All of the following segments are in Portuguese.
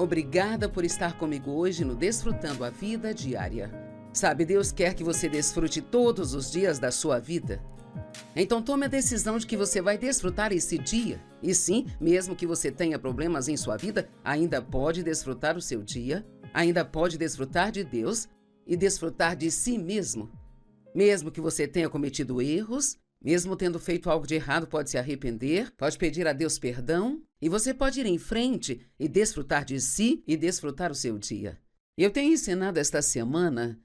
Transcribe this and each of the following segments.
Obrigada por estar comigo hoje no Desfrutando a Vida Diária. Sabe, Deus quer que você desfrute todos os dias da sua vida. Então tome a decisão de que você vai desfrutar esse dia. E sim, mesmo que você tenha problemas em sua vida, ainda pode desfrutar o seu dia, ainda pode desfrutar de Deus e desfrutar de si mesmo. Mesmo que você tenha cometido erros, mesmo tendo feito algo de errado, pode se arrepender, pode pedir a Deus perdão e você pode ir em frente e desfrutar de si e desfrutar o seu dia. Eu tenho ensinado esta semana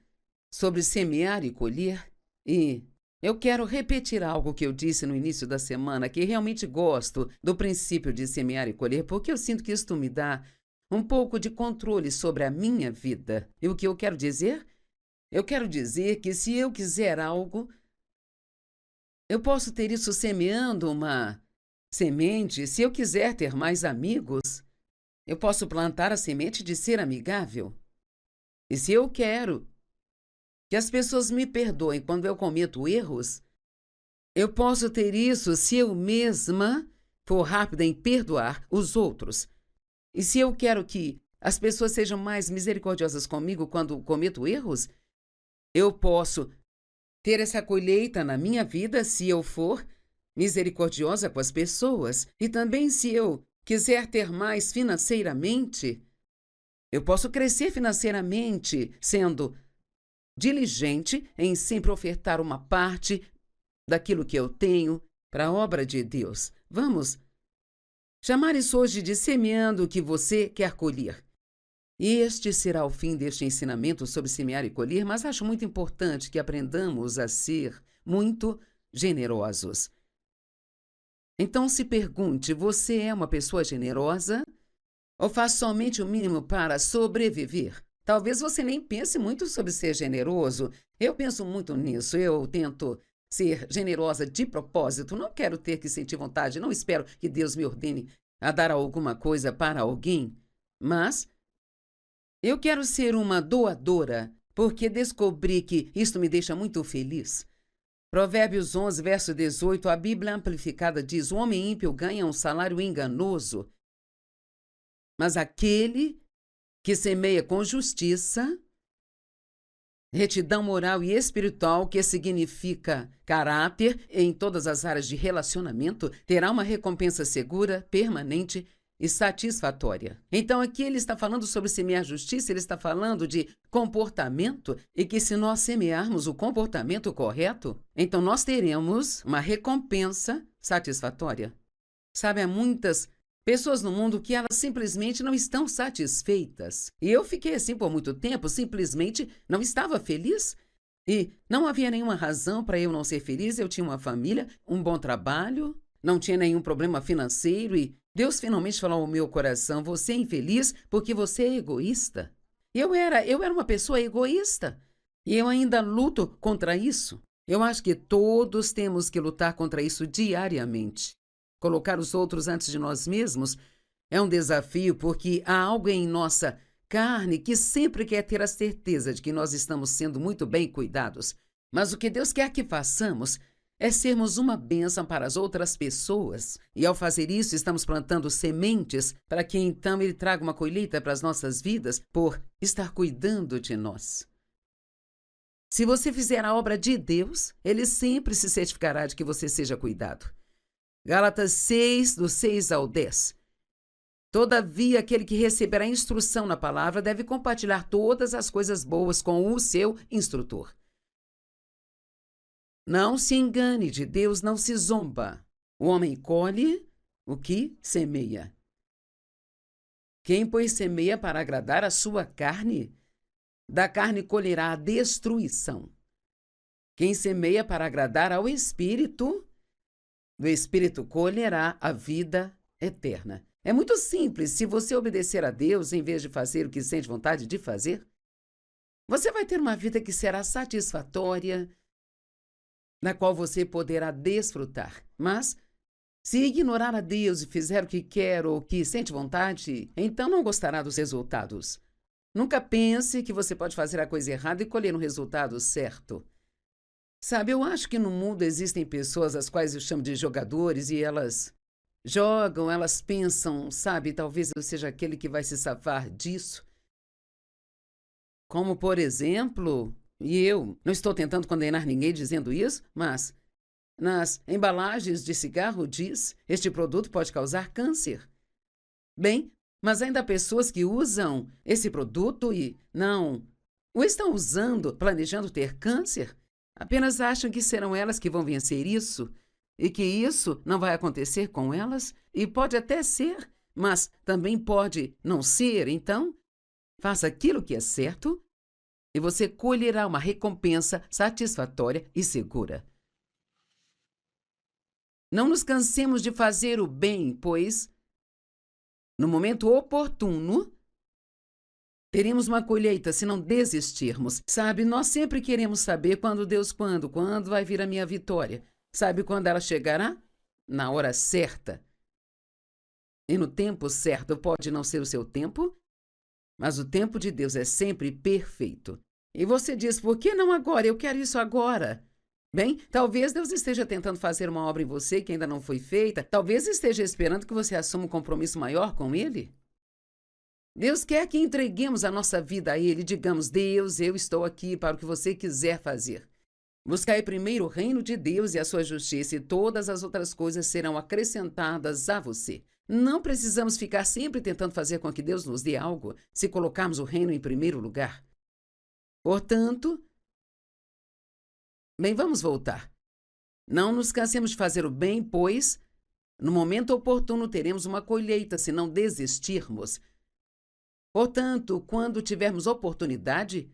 sobre semear e colher e eu quero repetir algo que eu disse no início da semana, que realmente gosto do princípio de semear e colher, porque eu sinto que isto me dá um pouco de controle sobre a minha vida. E o que eu quero dizer? Eu quero dizer que se eu quiser algo, eu posso ter isso semeando uma semente. Se eu quiser ter mais amigos, eu posso plantar a semente de ser amigável. E se eu quero que as pessoas me perdoem quando eu cometo erros, eu posso ter isso se eu mesma for rápida em perdoar os outros. E se eu quero que as pessoas sejam mais misericordiosas comigo quando cometo erros, eu posso ter essa colheita na minha vida se eu for misericordiosa com as pessoas. E também se eu quiser ter mais financeiramente, eu posso crescer financeiramente sendo diligente em sempre ofertar uma parte daquilo que eu tenho para a obra de Deus. Vamos chamar isso hoje de semeando o que você quer colher. E este será o fim deste ensinamento sobre semear e colher, mas acho muito importante que aprendamos a ser muito generosos. Então se pergunte, você é uma pessoa generosa ou faz somente o mínimo para sobreviver? Talvez você nem pense muito sobre ser generoso. Eu penso muito nisso. Eu tento ser generosa de propósito. Não quero ter que sentir vontade. Não espero que Deus me ordene a dar alguma coisa para alguém. Mas eu quero ser uma doadora, porque descobri que isto me deixa muito feliz. Provérbios 11, verso 18, a Bíblia Amplificada diz: o homem ímpio ganha um salário enganoso, mas aquele que semeia com justiça, retidão moral e espiritual, que significa caráter em todas as áreas de relacionamento, terá uma recompensa segura, permanente e satisfatória. Então aqui ele está falando sobre semear justiça, ele está falando de comportamento e que se nós semearmos o comportamento correto, então nós teremos uma recompensa satisfatória. Sabe, há muitas pessoas no mundo que elas simplesmente não estão satisfeitas. E eu fiquei assim por muito tempo, simplesmente não estava feliz. E não havia nenhuma razão para eu não ser feliz. Eu tinha uma família, um bom trabalho, não tinha nenhum problema financeiro e Deus finalmente falou ao meu coração: você é infeliz porque você é egoísta. Eu era uma pessoa egoísta e eu ainda luto contra isso. Eu acho que todos temos que lutar contra isso diariamente. Colocar os outros antes de nós mesmos é um desafio porque há algo em nossa carne que sempre quer ter a certeza de que nós estamos sendo muito bem cuidados. Mas o que Deus quer que façamos é sermos uma bênção para as outras pessoas. E ao fazer isso, estamos plantando sementes para que então Ele traga uma colheita para as nossas vidas por estar cuidando de nós. Se você fizer a obra de Deus, Ele sempre se certificará de que você seja cuidado. Gálatas 6, do 6 ao 10. Todavia, aquele que receberá instrução na palavra deve compartilhar todas as coisas boas com o seu instrutor. Não se engane, de Deus não se zomba. O homem colhe o que semeia. Quem, pois, semeia para agradar a sua carne, da carne colherá a destruição. Quem semeia para agradar ao Espírito, do Espírito colherá a vida eterna. É muito simples. Se você obedecer a Deus, em vez de fazer o que sente vontade de fazer, você vai ter uma vida que será satisfatória, na qual você poderá desfrutar. Mas, se ignorar a Deus e fizer o que quer ou o que sente vontade, então não gostará dos resultados. Nunca pense que você pode fazer a coisa errada e colher um resultado certo. Sabe, eu acho que no mundo existem pessoas as quais eu chamo de jogadores e elas jogam, elas pensam, sabe, talvez eu seja aquele que vai se safar disso. Como, por exemplo, e eu não estou tentando condenar ninguém dizendo isso, mas nas embalagens de cigarro diz: este produto pode causar câncer. Bem, mas ainda há pessoas que usam esse produto e não o estão usando, planejando ter câncer. Apenas acham que serão elas que vão vencer isso e que isso não vai acontecer com elas. E pode até ser, mas também pode não ser. Então, faça aquilo que é certo e você colherá uma recompensa satisfatória e segura. Não nos cansemos de fazer o bem, pois, no momento oportuno, teremos uma colheita se não desistirmos. Sabe, nós sempre queremos saber quando vai vir a minha vitória. Sabe quando ela chegará? Na hora certa. E no tempo certo. Pode não ser o seu tempo, mas o tempo de Deus é sempre perfeito. E você diz: por que não agora? Eu quero isso agora. Bem, talvez Deus esteja tentando fazer uma obra em você que ainda não foi feita. Talvez esteja esperando que você assuma um compromisso maior com Ele. Deus quer que entreguemos a nossa vida a Ele. Digamos: Deus, eu estou aqui para o que você quiser fazer. Buscai primeiro o reino de Deus e a sua justiça, e todas as outras coisas serão acrescentadas a você. Não precisamos ficar sempre tentando fazer com que Deus nos dê algo, se colocarmos o reino em primeiro lugar. Portanto, bem, vamos voltar. Não nos cansemos de fazer o bem, pois, no momento oportuno teremos uma colheita se não desistirmos. Portanto, quando tivermos oportunidade,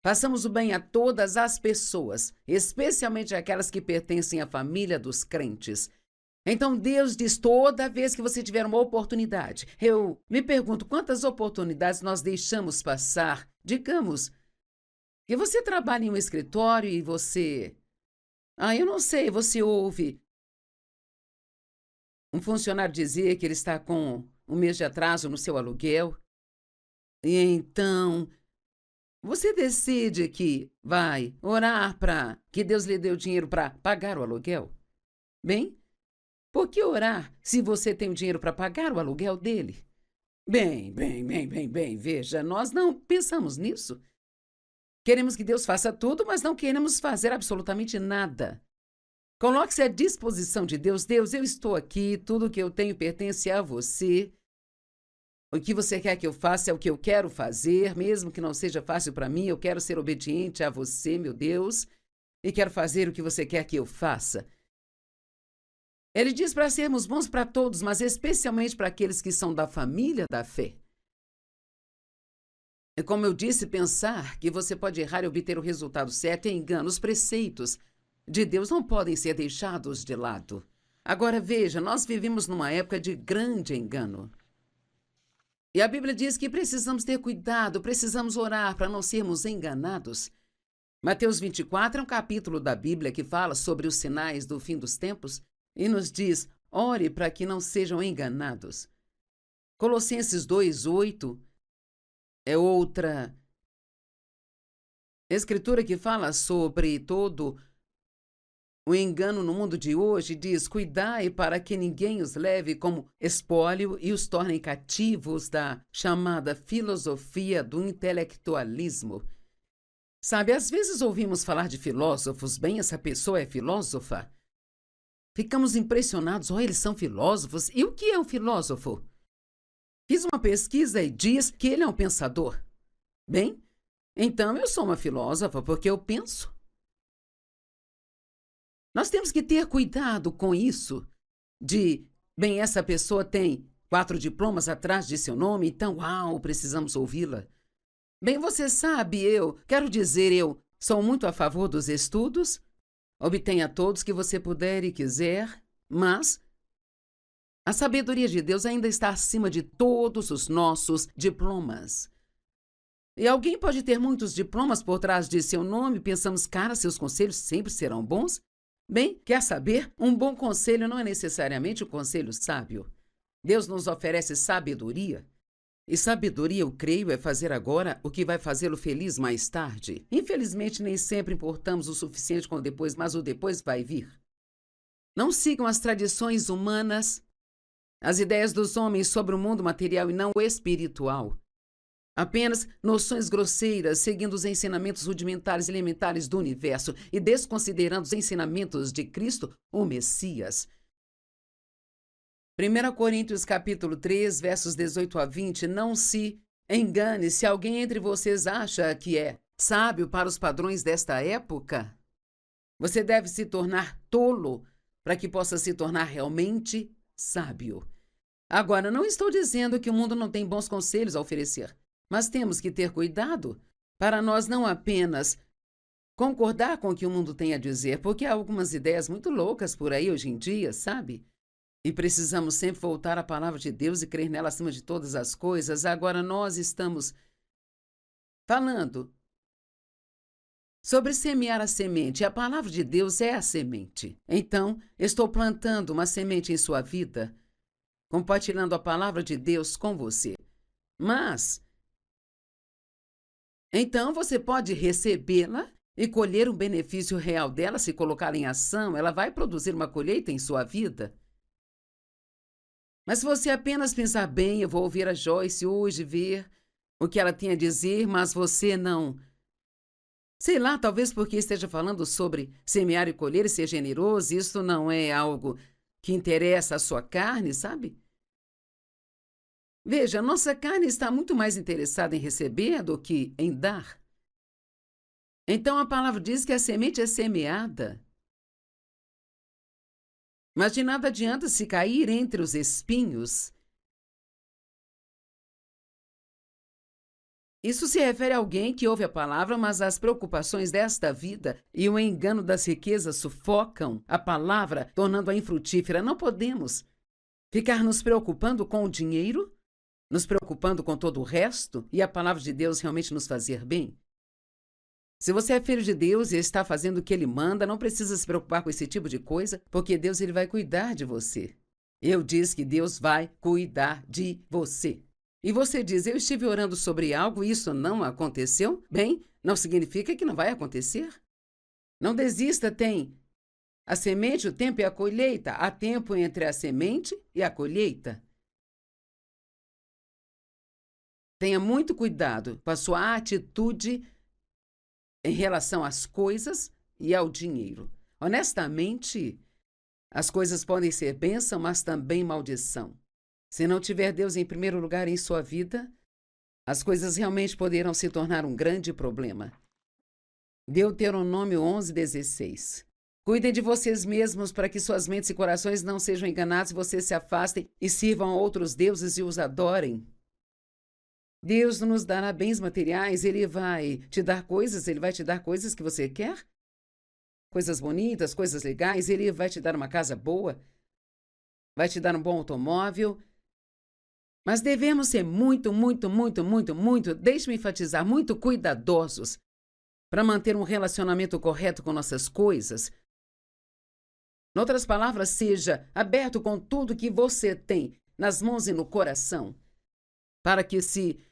façamos o bem a todas as pessoas, especialmente aquelas que pertencem à família dos crentes. Então Deus diz: toda vez que você tiver uma oportunidade. Eu me pergunto quantas oportunidades nós deixamos passar. Digamos que você trabalha em um escritório e você... eu não sei, você ouve um funcionário dizer que ele está com um mês de atraso no seu aluguel. E então, você decide que vai orar para que Deus lhe dê o dinheiro para pagar o aluguel? Bem, por que orar se você tem o dinheiro para pagar o aluguel dele? Bem, veja, nós não pensamos nisso. Queremos que Deus faça tudo, mas não queremos fazer absolutamente nada. Coloque-se à disposição de Deus. Deus, eu estou aqui, tudo que eu tenho pertence a você. O que você quer que eu faça é o que eu quero fazer, mesmo que não seja fácil para mim. Eu quero ser obediente a você, meu Deus, e quero fazer o que você quer que eu faça. Ele diz para sermos bons para todos, mas especialmente para aqueles que são da família da fé. E como eu disse, pensar que você pode errar e obter o resultado certo é engano. Os preceitos de Deus não podem ser deixados de lado. Agora veja, nós vivemos numa época de grande engano. E a Bíblia diz que precisamos ter cuidado, precisamos orar para não sermos enganados. Mateus 24 é um capítulo da Bíblia que fala sobre os sinais do fim dos tempos e nos diz: ore para que não sejam enganados. Colossenses 2:8 é outra escritura que fala sobre todo o engano no mundo de hoje. Diz: cuidai para que ninguém os leve como espólio e os torne cativos da chamada filosofia do intelectualismo. Sabe, às vezes ouvimos falar de filósofos. Bem, essa pessoa é filósofa. Ficamos impressionados. Eles são filósofos. E o que é um filósofo? Fiz uma pesquisa e diz que ele é um pensador. Bem, então eu sou uma filósofa porque eu penso. Nós temos que ter cuidado com isso bem, essa pessoa tem 4 diplomas atrás de seu nome, então, precisamos ouvi-la. Bem, você sabe, eu sou muito a favor dos estudos. Obtenha todos que você puder e quiser, mas a sabedoria de Deus ainda está acima de todos os nossos diplomas. E alguém pode ter muitos diplomas por trás de seu nome. Pensamos: cara, seus conselhos sempre serão bons? Bem, quer saber? Um bom conselho não é necessariamente um conselho sábio. Deus nos oferece sabedoria. E sabedoria, eu creio, é fazer agora o que vai fazê-lo feliz mais tarde. Infelizmente, nem sempre importamos o suficiente com o depois, mas o depois vai vir. Não sigam as tradições humanas As ideias dos homens sobre o mundo material e não o espiritual. Apenas noções grosseiras, seguindo os ensinamentos rudimentares e elementares do universo e desconsiderando os ensinamentos de Cristo, o Messias. 1 Coríntios capítulo 3, versos 18 a 20, não se engane se alguém entre vocês acha que é sábio para os padrões desta época. Você deve se tornar tolo para que possa se tornar realmente sábio. Agora, não estou dizendo que o mundo não tem bons conselhos a oferecer, mas temos que ter cuidado para nós não apenas concordar com o que o mundo tem a dizer, porque há algumas ideias muito loucas por aí hoje em dia, sabe? E precisamos sempre voltar à palavra de Deus e crer nela acima de todas as coisas. Agora nós estamos falando sobre semear a semente. A palavra de Deus é a semente. Então, estou plantando uma semente em sua vida, compartilhando a palavra de Deus com você. Mas, então você pode recebê-la e colher um benefício real dela, se colocar em ação, ela vai produzir uma colheita em sua vida. Mas se você apenas pensar bem, eu vou ouvir a Joyce hoje, ver o que ela tem a dizer, mas você não... Sei lá, talvez porque esteja falando sobre semear e colher e ser generoso, isso não é algo que interessa a sua carne, sabe? Veja, nossa carne está muito mais interessada em receber do que em dar. Então a palavra diz que a semente é semeada. Mas de nada adianta se cair entre os espinhos. Isso se refere a alguém que ouve a palavra, mas as preocupações desta vida e o engano das riquezas sufocam a palavra, tornando-a infrutífera. Não podemos ficar nos preocupando com o dinheiro, nos preocupando com todo o resto e a palavra de Deus realmente nos fazer bem. Se você é filho de Deus e está fazendo o que Ele manda, não precisa se preocupar com esse tipo de coisa, porque Deus ele vai cuidar de você. Eu disse que Deus vai cuidar de você. E você diz, eu estive orando sobre algo e isso não aconteceu? Bem, não significa que não vai acontecer. Não desista, tem a semente, o tempo e a colheita. Há tempo entre a semente e a colheita. Tenha muito cuidado com a sua atitude em relação às coisas e ao dinheiro. Honestamente, as coisas podem ser bênção, mas também maldição. Se não tiver Deus em primeiro lugar em sua vida, as coisas realmente poderão se tornar um grande problema. Deuteronômio 11:16. Cuidem de vocês mesmos para que suas mentes e corações não sejam enganados e vocês se afastem e sirvam a outros deuses e os adorem. Deus não nos dará bens materiais, Ele vai te dar coisas, Ele vai te dar coisas que você quer, coisas bonitas, coisas legais, Ele vai te dar uma casa boa, vai te dar um bom automóvel, mas devemos ser muito, deixe-me enfatizar, muito cuidadosos para manter um relacionamento correto com nossas coisas. Em outras palavras, seja aberto com tudo que você tem nas mãos e no coração, para que se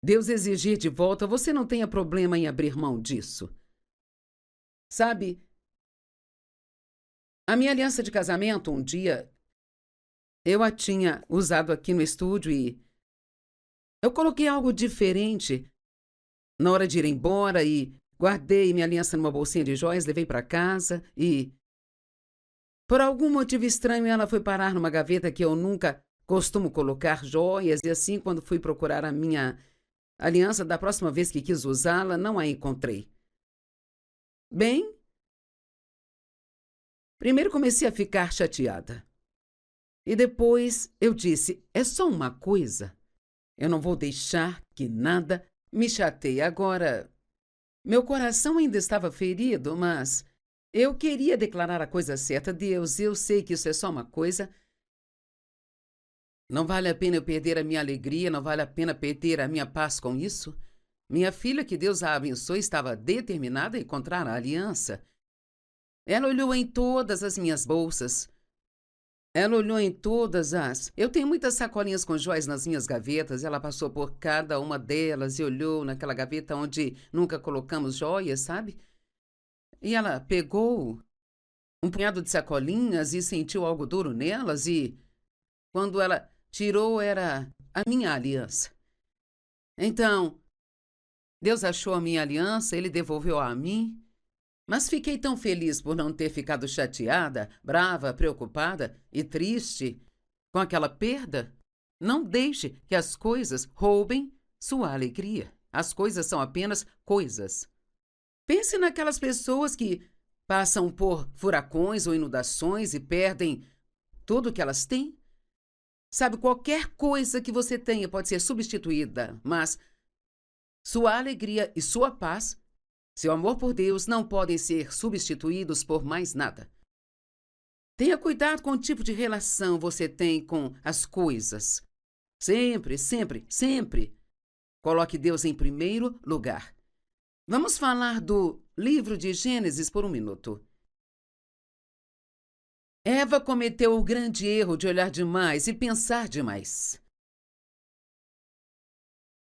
Deus exigir de volta, você não tenha problema em abrir mão disso. Sabe, a minha aliança de casamento, um dia, eu a tinha usado aqui no estúdio e eu coloquei algo diferente na hora de ir embora e guardei minha aliança numa bolsinha de joias, levei para casa e, por algum motivo estranho, ela foi parar numa gaveta que eu nunca costumo colocar joias e assim, quando fui procurar a minha aliança, da próxima vez que quis usá-la, não a encontrei. Bem, primeiro comecei a ficar chateada. E depois eu disse, é só uma coisa. Eu não vou deixar que nada me chateie. Agora, meu coração ainda estava ferido, mas eu queria declarar a coisa certa. Deus, eu sei que isso é só uma coisa. Não vale a pena eu perder a minha alegria, não vale a pena perder a minha paz com isso. Minha filha, que Deus a abençoe, estava determinada a encontrar a aliança. Ela olhou em todas as minhas bolsas. Ela olhou em todas as... Eu tenho muitas sacolinhas com joias nas minhas gavetas. Ela passou por cada uma delas e olhou naquela gaveta onde nunca colocamos joias, sabe? E ela pegou um punhado de sacolinhas e sentiu algo duro nelas e quando ela tirou era a minha aliança. Então, Deus achou a minha aliança, ele devolveu a mim, mas fiquei tão feliz por não ter ficado chateada, brava, preocupada e triste com aquela perda. Não deixe que as coisas roubem sua alegria. As coisas são apenas coisas. Pense naquelas pessoas que passam por furacões ou inundações e perdem tudo que elas têm. Sabe, qualquer coisa que você tenha pode ser substituída, mas sua alegria e sua paz, seu amor por Deus, não podem ser substituídos por mais nada. Tenha cuidado com o tipo de relação você tem com as coisas. Sempre, sempre, sempre coloque Deus em primeiro lugar. Vamos falar do livro de Gênesis por um minuto. Eva cometeu o grande erro de olhar demais e pensar demais.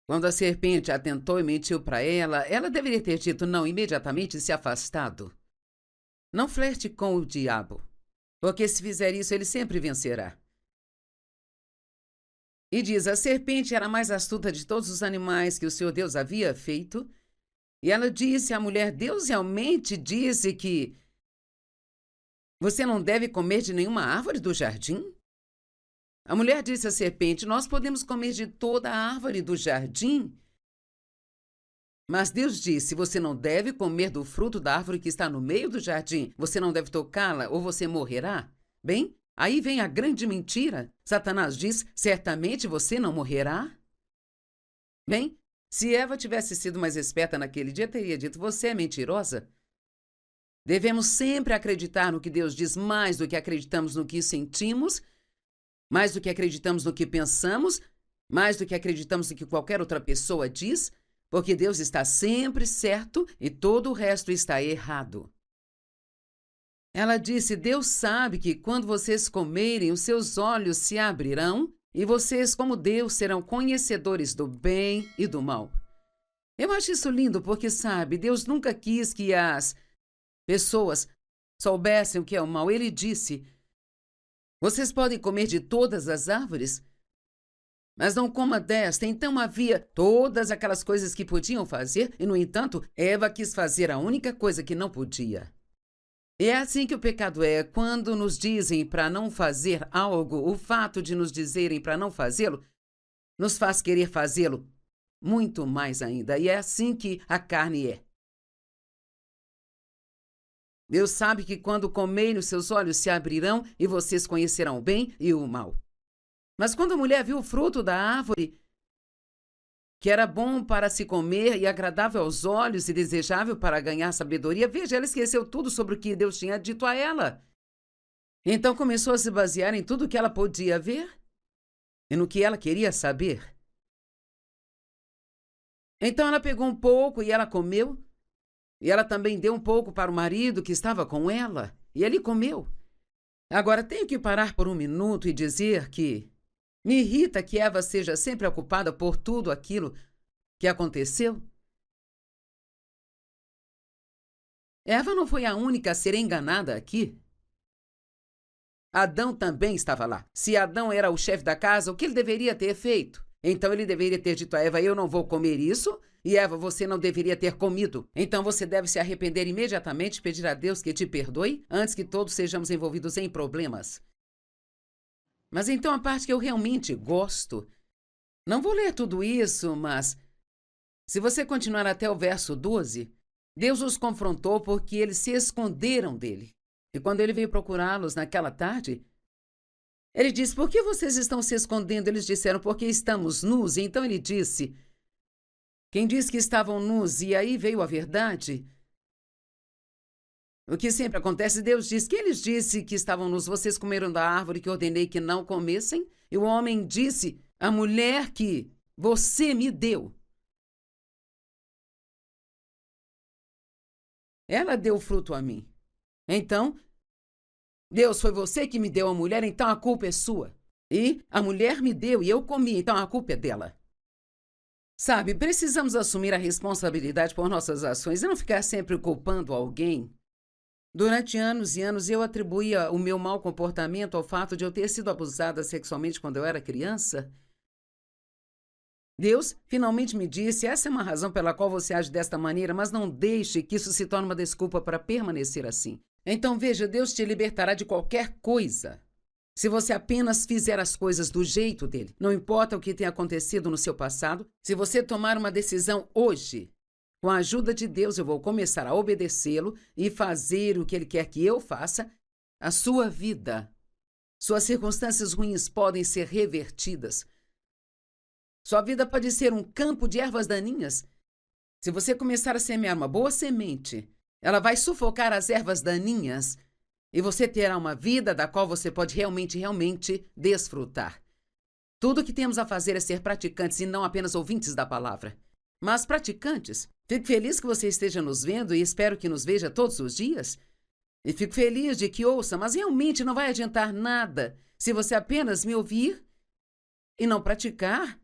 Quando a serpente a tentou e mentiu para ela, ela deveria ter dito não imediatamente e se afastado. Não flerte com o diabo, porque se fizer isso, ele sempre vencerá. E diz, a serpente era a mais astuta de todos os animais que o Senhor Deus havia feito. E ela disse à mulher, Deus realmente disse que você não deve comer de nenhuma árvore do jardim? A mulher disse à serpente, nós podemos comer de toda a árvore do jardim. Mas Deus disse, você não deve comer do fruto da árvore que está no meio do jardim. Você não deve tocá-la ou você morrerá. Bem, aí vem a grande mentira. Satanás diz, certamente você não morrerá. Bem, se Eva tivesse sido mais esperta naquele dia, teria dito, você é mentirosa. Devemos sempre acreditar no que Deus diz mais do que acreditamos no que sentimos, mais do que acreditamos no que pensamos, mais do que acreditamos no que qualquer outra pessoa diz, porque Deus está sempre certo e todo o resto está errado. Ela disse, Deus sabe que quando vocês comerem, os seus olhos se abrirão e vocês, como Deus, serão conhecedores do bem e do mal. Eu acho isso lindo porque, sabe, Deus nunca quis que as pessoas soubessem o que é o mal. Ele disse, vocês podem comer de todas as árvores, mas não coma desta. Então havia todas aquelas coisas que podiam fazer e, no entanto, Eva quis fazer a única coisa que não podia. E é assim que o pecado é. Quando nos dizem para não fazer algo, o fato de nos dizerem para não fazê-lo nos faz querer fazê-lo muito mais ainda. E é assim que a carne é. Deus sabe que quando comerem, os seus olhos se abrirão e vocês conhecerão o bem e o mal. Mas quando a mulher viu o fruto da árvore, que era bom para se comer e agradável aos olhos e desejável para ganhar sabedoria, veja, ela esqueceu tudo sobre o que Deus tinha dito a ela. Então começou a se basear em tudo que ela podia ver e no que ela queria saber. Então ela pegou um pouco e ela comeu. E ela também deu um pouco para o marido que estava com ela, e ele comeu. Agora, tenho que parar por um minuto e dizer que me irrita que Eva seja sempre ocupada por tudo aquilo que aconteceu. Eva não foi a única a ser enganada aqui. Adão também estava lá. Se Adão era o chefe da casa, o que ele deveria ter feito? Então ele deveria ter dito a Eva, eu não vou comer isso. E Eva, você não deveria ter comido. Então você deve se arrepender imediatamente e pedir a Deus que te perdoe antes que todos sejamos envolvidos em problemas. Mas então a parte que eu realmente gosto, não vou ler tudo isso, mas se você continuar até o verso 12, Deus os confrontou porque eles se esconderam dele. E quando ele veio procurá-los naquela tarde, ele disse, por que vocês estão se escondendo? Eles disseram, porque estamos nus. E então ele disse, quem diz que estavam nus e aí veio a verdade? O que sempre acontece, Deus diz que eles disse que estavam nus, vocês comeram da árvore que ordenei que não comessem? E o homem disse, a mulher que você me deu. Ela deu fruto a mim. Então, Deus, foi você que me deu a mulher, então a culpa é sua. E a mulher me deu e eu comi, então a culpa é dela. Sabe, precisamos assumir a responsabilidade por nossas ações e não ficar sempre culpando alguém. Durante anos e anos, eu atribuía o meu mau comportamento ao fato de eu ter sido abusada sexualmente quando eu era criança. Deus finalmente me disse: essa é uma razão pela qual você age desta maneira, mas não deixe que isso se torne uma desculpa para permanecer assim. Então veja, Deus te libertará de qualquer coisa se você apenas fizer as coisas do jeito dele. Não importa o que tenha acontecido no seu passado, se você tomar uma decisão hoje, com a ajuda de Deus, eu vou começar a obedecê-lo e fazer o que ele quer que eu faça, a sua vida, suas circunstâncias ruins podem ser revertidas. Sua vida pode ser um campo de ervas daninhas. Se você começar a semear uma boa semente, ela vai sufocar as ervas daninhas e você terá uma vida da qual você pode realmente desfrutar. Tudo o que temos a fazer é ser praticantes e não apenas ouvintes da palavra. Mas praticantes, fico feliz que você esteja nos vendo e espero que nos veja todos os dias. E fico feliz de que ouça, mas realmente não vai adiantar nada se você apenas me ouvir e não praticar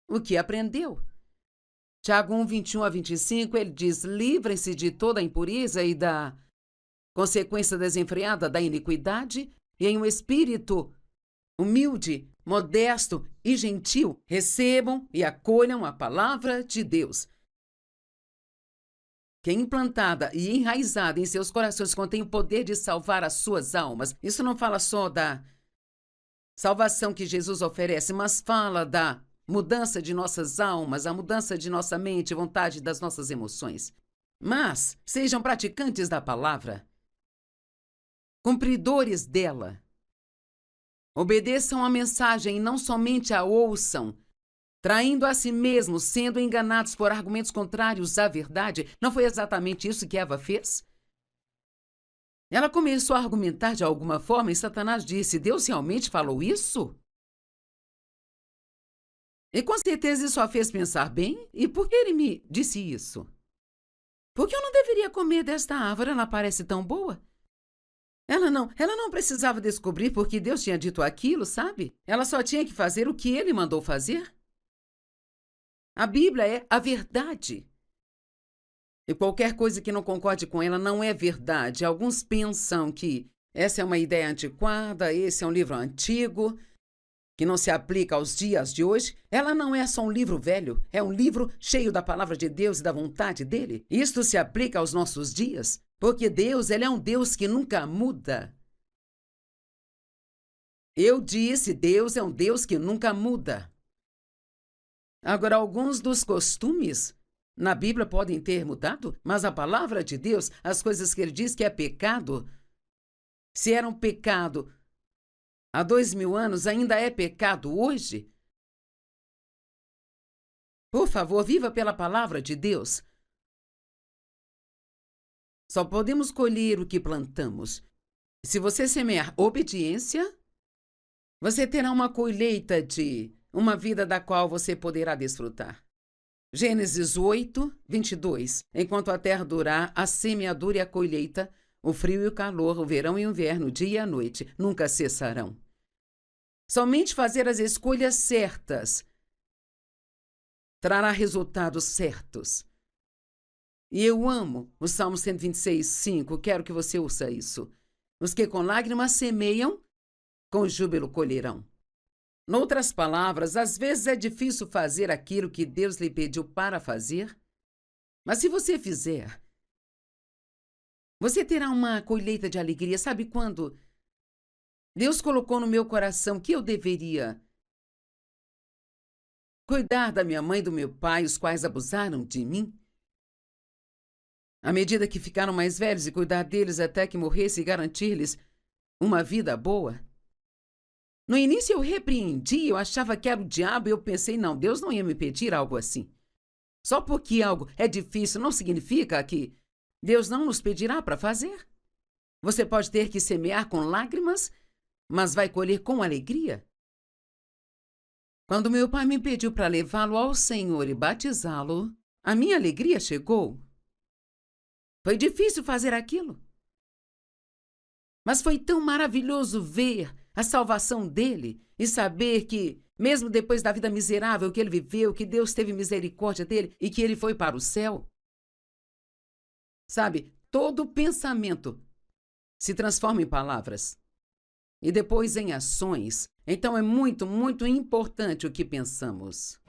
o que aprendeu. Tiago 1, 21 a 25, ele diz: livrem-se de toda a impureza e da consequência desenfreada da iniquidade, e em um espírito humilde, modesto e gentil, recebam e acolham a palavra de Deus, que é implantada e enraizada em seus corações, contém o poder de salvar as suas almas. Isso não fala só da salvação que Jesus oferece, mas fala da mudança de nossas almas, a mudança de nossa mente, vontade, das nossas emoções. Mas sejam praticantes da palavra, cumpridores dela. Obedeçam a mensagem e não somente a ouçam, traindo a si mesmos, sendo enganados por argumentos contrários à verdade. Não foi exatamente isso que Eva fez? Ela começou a argumentar de alguma forma e Satanás disse: Deus realmente falou isso? E com certeza isso a fez pensar bem. E por que ele me disse isso? Porque eu não deveria comer desta árvore, ela parece tão boa. Ela não precisava descobrir porque Deus tinha dito aquilo, sabe? Ela só tinha que fazer o que ele mandou fazer. A Bíblia é a verdade. E qualquer coisa que não concorde com ela não é verdade. Alguns pensam que essa é uma ideia antiquada, esse é um livro antigo, que não se aplica aos dias de hoje. Ela não é só um livro velho, é um livro cheio da palavra de Deus e da vontade dele. Isto se aplica aos nossos dias, porque Deus, ele é um Deus que nunca muda. Eu disse, Deus é um Deus que nunca muda. Agora, alguns dos costumes na Bíblia podem ter mudado, mas a palavra de Deus, as coisas que ele diz que é pecado, se era um pecado há 2000 anos, ainda é pecado hoje? Por favor, viva pela palavra de Deus. Só podemos colher o que plantamos. Se você semear obediência, você terá uma colheita de uma vida da qual você poderá desfrutar. Gênesis 8, 22. Enquanto a terra durar, a semeadura e a colheita, o frio e o calor, o verão e o inverno, o dia e a noite, nunca cessarão. Somente fazer as escolhas certas trará resultados certos. E eu amo o Salmo 126, 5. Quero que você ouça isso. Os que com lágrimas semeiam, com júbilo colherão. Noutras palavras, às vezes é difícil fazer aquilo que Deus lhe pediu para fazer, mas se você fizer, você terá uma colheita de alegria. Sabe quando Deus colocou no meu coração que eu deveria cuidar da minha mãe e do meu pai, os quais abusaram de mim? À medida que ficaram mais velhos, e cuidar deles até que morresse e garantir-lhes uma vida boa. No início eu repreendi, eu achava que era o diabo e eu pensei, não, Deus não ia me pedir algo assim. Só porque algo é difícil não significa que Deus não nos pedirá para fazer. Você pode ter que semear com lágrimas, mas vai colher com alegria. Quando meu pai me pediu para levá-lo ao Senhor e batizá-lo, a minha alegria chegou. Foi difícil fazer aquilo. Mas foi tão maravilhoso ver a salvação dele e saber que, mesmo depois da vida miserável que ele viveu, que Deus teve misericórdia dele e que ele foi para o céu. Sabe, todo pensamento se transforma em palavras e depois em ações. Então é muito, muito importante o que pensamos.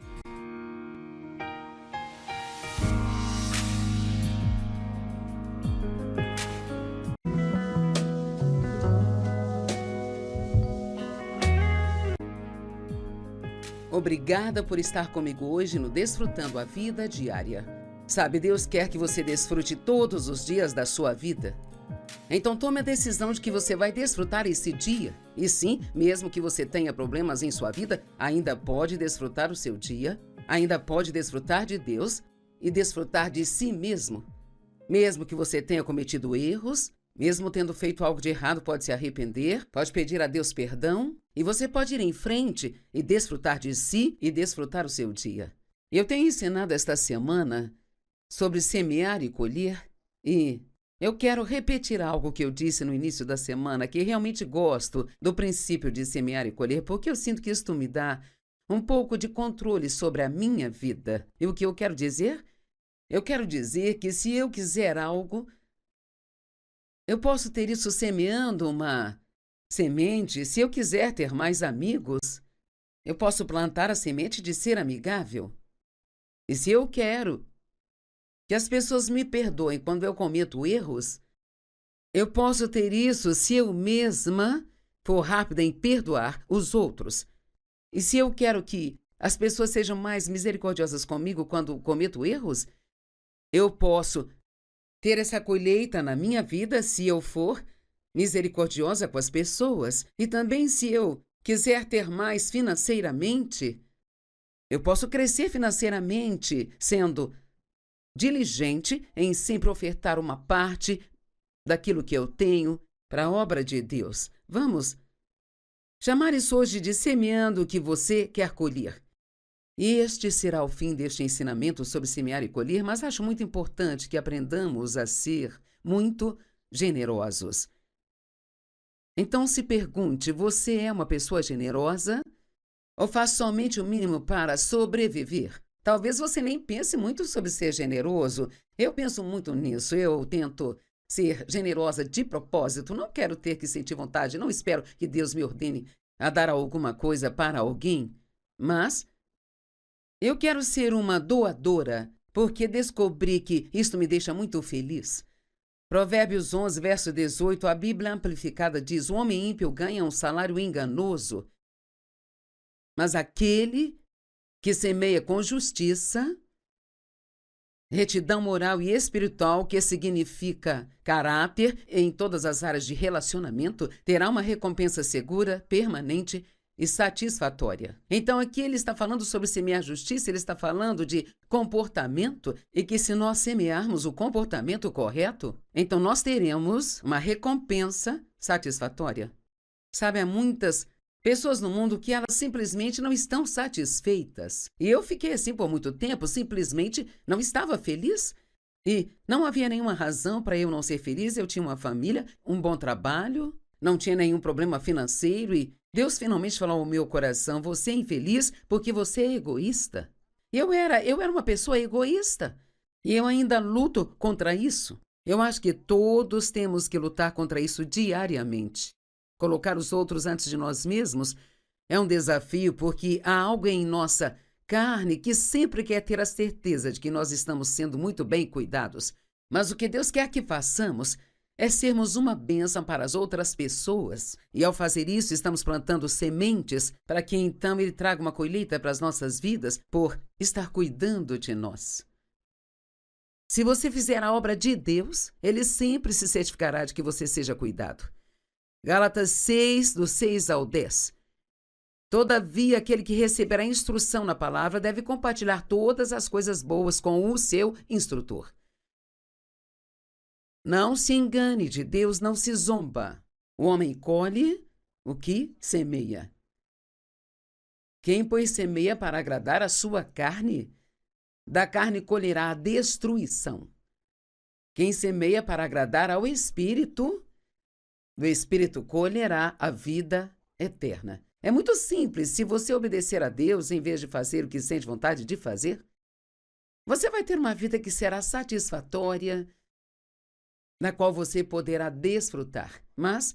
Obrigada por estar comigo hoje no Desfrutando a Vida Diária. Sabe, Deus quer que você desfrute todos os dias da sua vida. Então tome a decisão de que você vai desfrutar esse dia. E sim, mesmo que você tenha problemas em sua vida, ainda pode desfrutar o seu dia, ainda pode desfrutar de Deus e desfrutar de si mesmo. Mesmo que você tenha cometido erros, mesmo tendo feito algo de errado, pode se arrepender, pode pedir a Deus perdão e você pode ir em frente e desfrutar de si e desfrutar o seu dia. Eu tenho ensinado esta semana sobre semear e colher e eu quero repetir algo que eu disse no início da semana, que realmente gosto do princípio de semear e colher, porque eu sinto que isto me dá um pouco de controle sobre a minha vida. E o que eu quero dizer? Eu quero dizer que se eu quiser algo, eu posso ter isso semeando uma semente. Se eu quiser ter mais amigos, eu posso plantar a semente de ser amigável. E se eu quero que as pessoas me perdoem quando eu cometo erros, eu posso ter isso se eu mesma for rápida em perdoar os outros. E se eu quero que as pessoas sejam mais misericordiosas comigo quando cometo erros, eu posso ter essa colheita na minha vida se eu for misericordiosa com as pessoas. E também se eu quiser ter mais financeiramente, eu posso crescer financeiramente sendo diligente em sempre ofertar uma parte daquilo que eu tenho para a obra de Deus. Vamos chamar isso hoje de semeando o que você quer colher. E este será o fim deste ensinamento sobre semear e colher, mas acho muito importante que aprendamos a ser muito generosos. Então se pergunte, você é uma pessoa generosa ou faz somente o mínimo para sobreviver? Talvez você nem pense muito sobre ser generoso. Eu penso muito nisso. Eu tento ser generosa de propósito. Não quero ter que sentir vontade. Não espero que Deus me ordene a dar alguma coisa para alguém. Mas eu quero ser uma doadora, porque descobri que isto me deixa muito feliz. Provérbios 11, verso 18, a Bíblia Amplificada diz: o homem ímpio ganha um salário enganoso, mas aquele que semeia com justiça, retidão moral e espiritual, que significa caráter em todas as áreas de relacionamento, terá uma recompensa segura, permanente e satisfatória. Então aqui ele está falando sobre semear justiça, ele está falando de comportamento e que se nós semearmos o comportamento correto, então nós teremos uma recompensa satisfatória. Sabe, há muitas pessoas no mundo que elas simplesmente não estão satisfeitas. E eu fiquei assim por muito tempo, simplesmente não estava feliz. E não havia nenhuma razão para eu não ser feliz. Eu tinha uma família, um bom trabalho, não tinha nenhum problema financeiro e Deus finalmente falou ao meu coração: você é infeliz porque você é egoísta. Eu era uma pessoa egoísta e eu ainda luto contra isso. Eu acho que todos temos que lutar contra isso diariamente. Colocar os outros antes de nós mesmos é um desafio porque há algo em nossa carne que sempre quer ter a certeza de que nós estamos sendo muito bem cuidados. Mas o que Deus quer que façamos é sermos uma bênção para as outras pessoas. E ao fazer isso, estamos plantando sementes para que então Ele traga uma colheita para as nossas vidas por estar cuidando de nós. Se você fizer a obra de Deus, Ele sempre se certificará de que você seja cuidado. Gálatas 6, do 6 ao 10. Todavia, aquele que receberá instrução na palavra deve compartilhar todas as coisas boas com o seu instrutor. Não se engane, de Deus não se zomba. O homem colhe o que semeia. Quem, pois, semeia para agradar a sua carne, da carne colherá a destruição. Quem semeia para agradar ao Espírito, do Espírito colherá a vida eterna. É muito simples. Se você obedecer a Deus em vez de fazer o que sente vontade de fazer, você vai ter uma vida que será satisfatória, na qual você poderá desfrutar. Mas,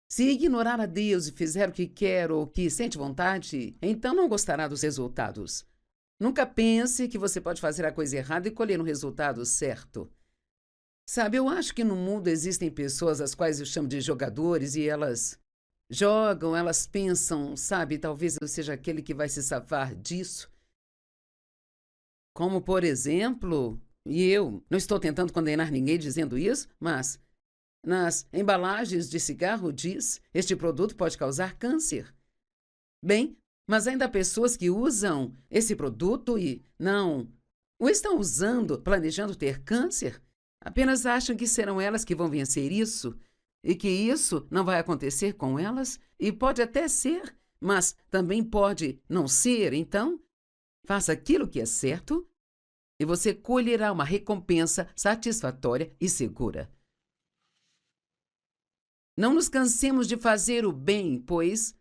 se ignorar a Deus e fizer o que quer ou o que sente vontade, então não gostará dos resultados. Nunca pense que você pode fazer a coisa errada e colher um resultado certo. Sabe, eu acho que no mundo existem pessoas as quais eu chamo de jogadores e elas jogam, elas pensam, sabe, talvez eu seja aquele que vai se safar disso. Como, por exemplo, e eu não estou tentando condenar ninguém dizendo isso, mas nas embalagens de cigarro diz: este produto pode causar câncer. Bem, mas ainda há pessoas que usam esse produto e não o estão usando planejando ter câncer. Apenas acham que serão elas que vão vencer isso e que isso não vai acontecer com elas. E pode até ser, mas também pode não ser. Então, faça aquilo que é certo e você colherá uma recompensa satisfatória e segura. Não nos cansemos de fazer o bem, pois,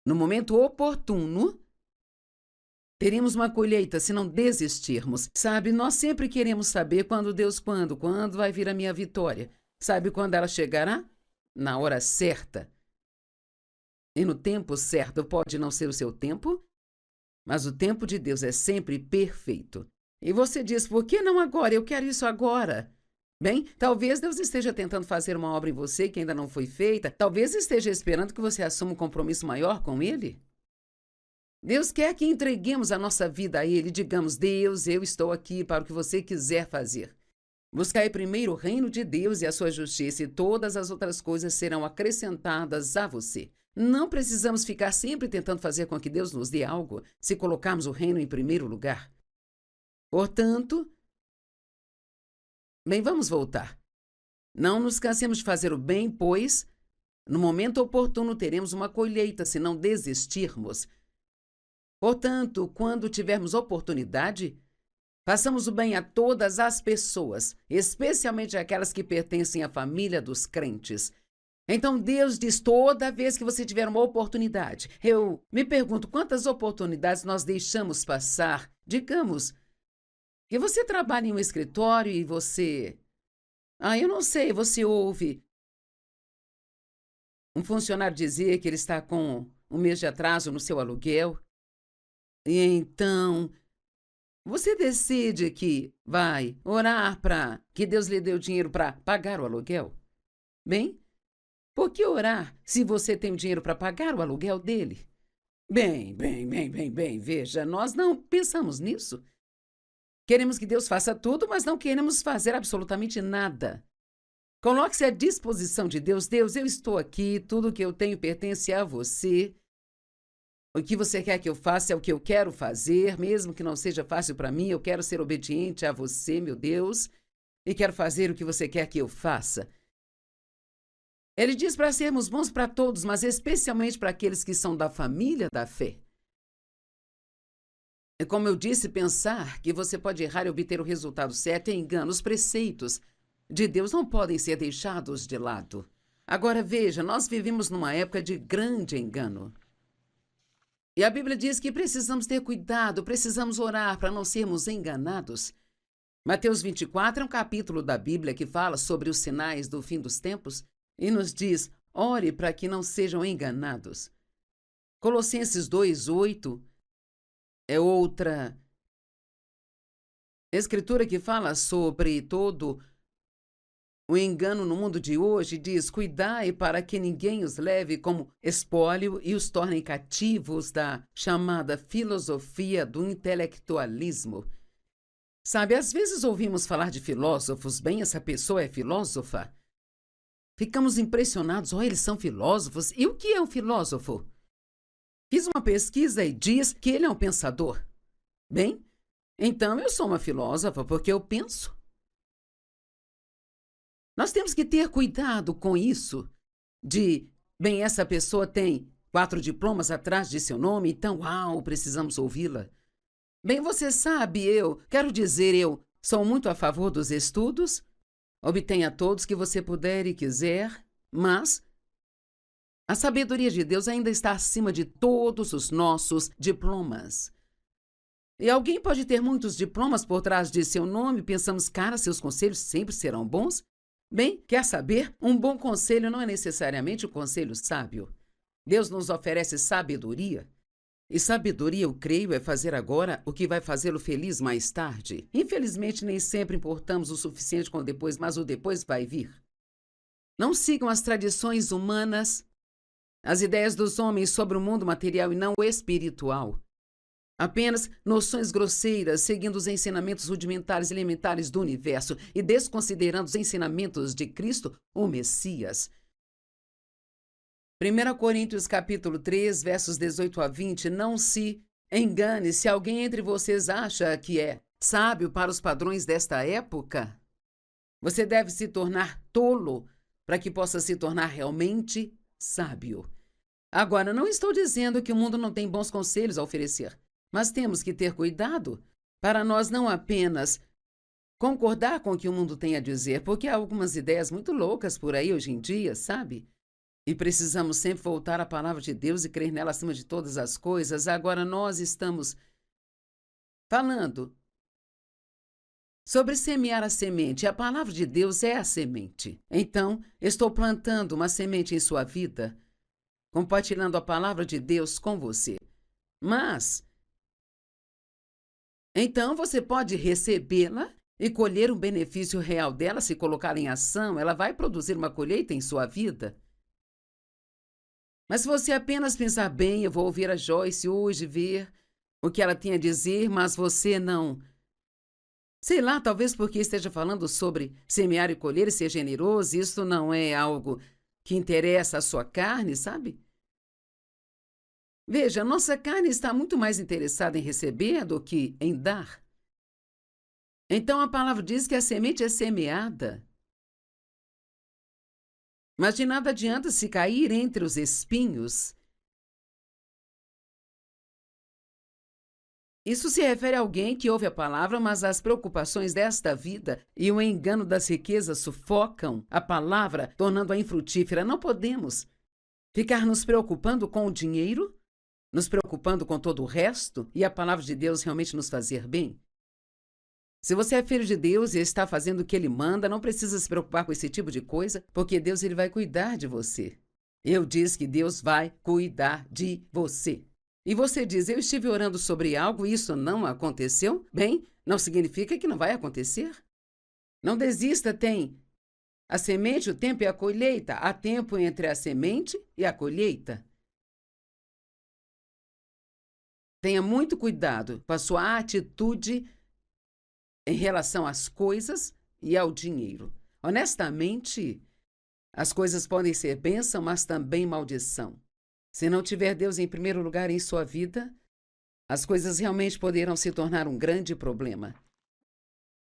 no momento oportuno, teremos uma colheita se não desistirmos. Sabe, nós sempre queremos saber quando vai vir a minha vitória. Sabe quando ela chegará? Na hora certa. E no tempo certo. Pode não ser o seu tempo, mas o tempo de Deus é sempre perfeito. E você diz: por que não agora? Eu quero isso agora. Bem, talvez Deus esteja tentando fazer uma obra em você que ainda não foi feita. Talvez esteja esperando que você assuma um compromisso maior com Ele. Deus quer que entreguemos a nossa vida a Ele e digamos: Deus, eu estou aqui para o que você quiser fazer. Buscai primeiro o reino de Deus e a sua justiça, e todas as outras coisas serão acrescentadas a você. Não precisamos ficar sempre tentando fazer com que Deus nos dê algo, se colocarmos o reino em primeiro lugar. Portanto, bem, vamos voltar. Não nos cansemos de fazer o bem, pois, no momento oportuno teremos uma colheita, se não desistirmos. Portanto, quando tivermos oportunidade, façamos o bem a todas as pessoas, especialmente aquelas que pertencem à família dos crentes. Então Deus diz: toda vez que você tiver uma oportunidade. Eu me pergunto quantas oportunidades nós deixamos passar. Digamos que você trabalha em um escritório e você... eu não sei, você ouve um funcionário dizer que ele está com um mês de atraso no seu aluguel. E então, você decide que vai orar para que Deus lhe dê o dinheiro para pagar o aluguel. Bem, por que orar se você tem o dinheiro para pagar o aluguel dele? Bem, veja, nós não pensamos nisso. Queremos que Deus faça tudo, mas não queremos fazer absolutamente nada. Coloque-se à disposição de Deus. Deus, eu estou aqui, tudo que eu tenho pertence a você. O que você quer que eu faça é o que eu quero fazer, mesmo que não seja fácil para mim. Eu quero ser obediente a você, meu Deus, e quero fazer o que você quer que eu faça. Ele diz para sermos bons para todos, mas especialmente para aqueles que são da família da fé. E como eu disse, pensar que você pode errar e obter o resultado certo é engano. Os preceitos de Deus não podem ser deixados de lado. Agora veja, nós vivemos numa época de grande engano. E a Bíblia diz que precisamos ter cuidado, precisamos orar para não sermos enganados. Mateus 24 é um capítulo da Bíblia que fala sobre os sinais do fim dos tempos e nos diz: ore para que não sejam enganados. Colossenses 2:8 é outra escritura que fala sobre todo o engano no mundo de hoje. Diz: cuidai para que ninguém os leve como espólio e os torne cativos da chamada filosofia do intelectualismo. Sabe, às vezes ouvimos falar de filósofos. Bem, essa pessoa é filósofa. Ficamos impressionados. Eles são filósofos. E o que é um filósofo? Fiz uma pesquisa e diz que ele é um pensador. Bem, então eu sou uma filósofa porque eu penso. Nós temos que ter cuidado com isso bem, essa pessoa tem 4 diplomas atrás de seu nome, então, precisamos ouvi-la. Bem, você sabe, eu sou muito a favor dos estudos. Obtenha todos que você puder e quiser, mas a sabedoria de Deus ainda está acima de todos os nossos diplomas. E alguém pode ter muitos diplomas por trás de seu nome, pensamos: seus conselhos sempre serão bons. Bem, quer saber? Um bom conselho não é necessariamente um conselho sábio. Deus nos oferece sabedoria. E sabedoria, eu creio, é fazer agora o que vai fazê-lo feliz mais tarde. Infelizmente, nem sempre importamos o suficiente com o depois, mas o depois vai vir. Não sigam as tradições humanas, as ideias dos homens sobre o mundo material e não o espiritual. Apenas noções grosseiras, seguindo os ensinamentos rudimentares e elementares do universo e desconsiderando os ensinamentos de Cristo, o Messias. 1 Coríntios capítulo 3, versos 18 a 20, não se engane se alguém entre vocês acha que é sábio para os padrões desta época. Você deve se tornar tolo para que possa se tornar realmente sábio. Agora, não estou dizendo que o mundo não tem bons conselhos a oferecer, mas temos que ter cuidado para nós não apenas concordar com o que o mundo tem a dizer, porque há algumas ideias muito loucas por aí hoje em dia, sabe? E precisamos sempre voltar à palavra de Deus e crer nela acima de todas as coisas. Agora nós estamos falando sobre semear a semente. A palavra de Deus é a semente. Então, estou plantando uma semente em sua vida, compartilhando a palavra de Deus com você. Mas, então você pode recebê-la e colher um benefício real dela se colocar em ação. Ela vai produzir uma colheita em sua vida. Mas se você apenas pensar bem, eu vou ouvir a Joyce hoje, ver o que ela tem a dizer, mas você não... Sei lá, talvez porque esteja falando sobre semear e colher e ser generoso, isso não é algo que interessa à sua carne, sabe? Veja, nossa carne está muito mais interessada em receber do que em dar. Então a palavra diz que a semente é semeada. Mas de nada adianta se cair entre os espinhos. Isso se refere a alguém que ouve a palavra, mas as preocupações desta vida e o engano das riquezas sufocam a palavra, tornando-a infrutífera. Não podemos ficar nos preocupando com o dinheiro, nos preocupando com todo o resto e a palavra de Deus realmente nos fazer bem. Se você é filho de Deus e está fazendo o que Ele manda, não precisa se preocupar com esse tipo de coisa, porque Deus ele vai cuidar de você. Eu disse que Deus vai cuidar de você. E você diz, eu estive orando sobre algo e isso não aconteceu? Bem, não significa que não vai acontecer. Não desista, tem a semente, o tempo e a colheita. Há tempo entre a semente e a colheita. Tenha muito cuidado com a sua atitude em relação às coisas e ao dinheiro. Honestamente, as coisas podem ser bênção, mas também maldição. Se não tiver Deus em primeiro lugar em sua vida, as coisas realmente poderão se tornar um grande problema.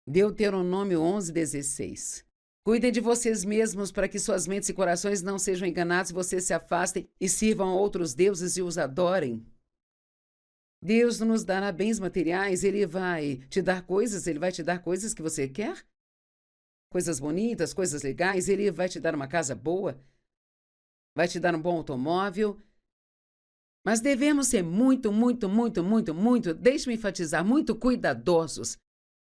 Deuteronômio 11:16. Cuidem de vocês mesmos para que suas mentes e corações não sejam enganados e vocês se afastem e sirvam a outros deuses e os adorem. Deus não nos dará bens materiais, Ele vai te dar coisas, Ele vai te dar coisas que você quer, coisas bonitas, coisas legais, Ele vai te dar uma casa boa, vai te dar um bom automóvel, mas devemos ser muito, deixe-me enfatizar, muito cuidadosos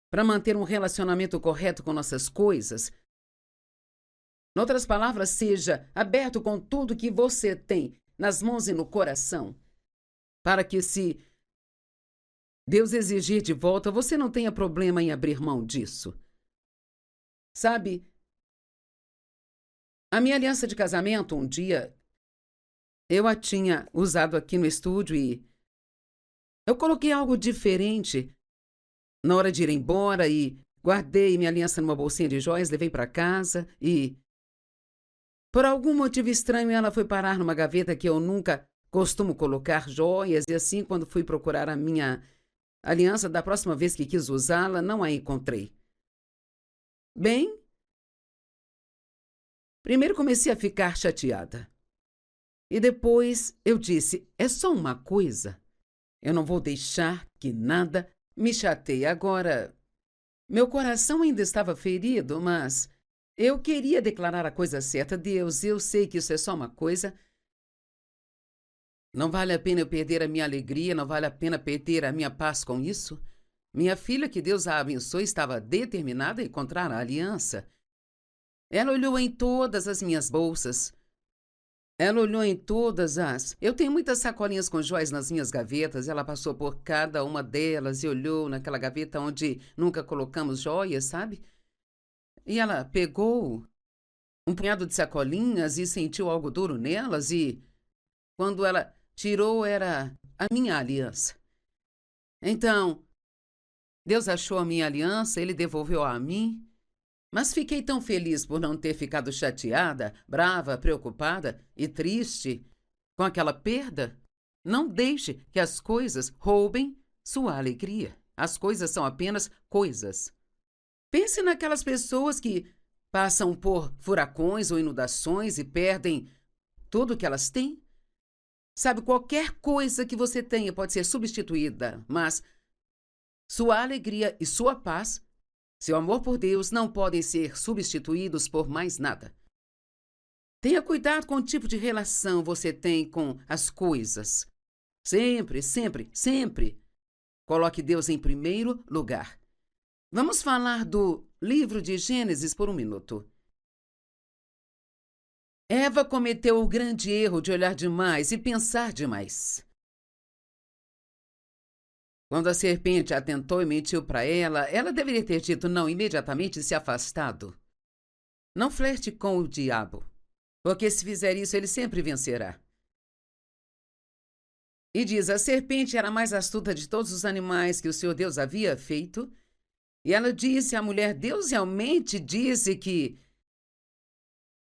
para manter um relacionamento correto com nossas coisas. Em outras palavras, seja aberto com tudo que você tem nas mãos e no coração, para que se Deus exigir de volta, você não tenha problema em abrir mão disso. Sabe, a minha aliança de casamento, um dia, eu a tinha usado aqui no estúdio e eu coloquei algo diferente na hora de ir embora e guardei minha aliança numa bolsinha de joias, levei para casa e, por algum motivo estranho, ela foi parar numa gaveta que eu nunca costumo colocar joias e assim, quando fui procurar a minha aliança, da próxima vez que quis usá-la, não a encontrei. Bem, primeiro comecei a ficar chateada. E depois eu disse, é só uma coisa. Eu não vou deixar que nada me chateie. Agora, meu coração ainda estava ferido, mas eu queria declarar a coisa certa. Deus, eu sei que isso é só uma coisa. Não vale a pena eu perder a minha alegria, não vale a pena perder a minha paz com isso. Minha filha, que Deus a abençoe, estava determinada a encontrar a aliança. Ela olhou em todas as minhas bolsas. Ela olhou em todas as... Eu tenho muitas sacolinhas com joias nas minhas gavetas. Ela passou por cada uma delas e olhou naquela gaveta onde nunca colocamos joias, sabe? E ela pegou um punhado de sacolinhas e sentiu algo duro nelas e... Quando ela tirou, era a minha aliança. Então, Deus achou a minha aliança, Ele devolveu a mim. Mas fiquei tão feliz por não ter ficado chateada, brava, preocupada e triste com aquela perda. Não deixe que as coisas roubem sua alegria. As coisas são apenas coisas. Pense naquelas pessoas que passam por furacões ou inundações e perdem tudo que elas têm. Sabe, qualquer coisa que você tenha pode ser substituída, mas sua alegria e sua paz, seu amor por Deus, não podem ser substituídos por mais nada. Tenha cuidado com o tipo de relação você tem com as coisas. Sempre, sempre, sempre coloque Deus em primeiro lugar. Vamos falar do livro de Gênesis por um minuto. Eva cometeu o grande erro de olhar demais e pensar demais. Quando a serpente a tentou e mentiu para ela, ela deveria ter dito não imediatamente e se afastado. Não flerte com o diabo, porque se fizer isso, ele sempre vencerá. E diz, a serpente era a mais astuta de todos os animais que o Senhor Deus havia feito. E ela disse à mulher, Deus realmente disse que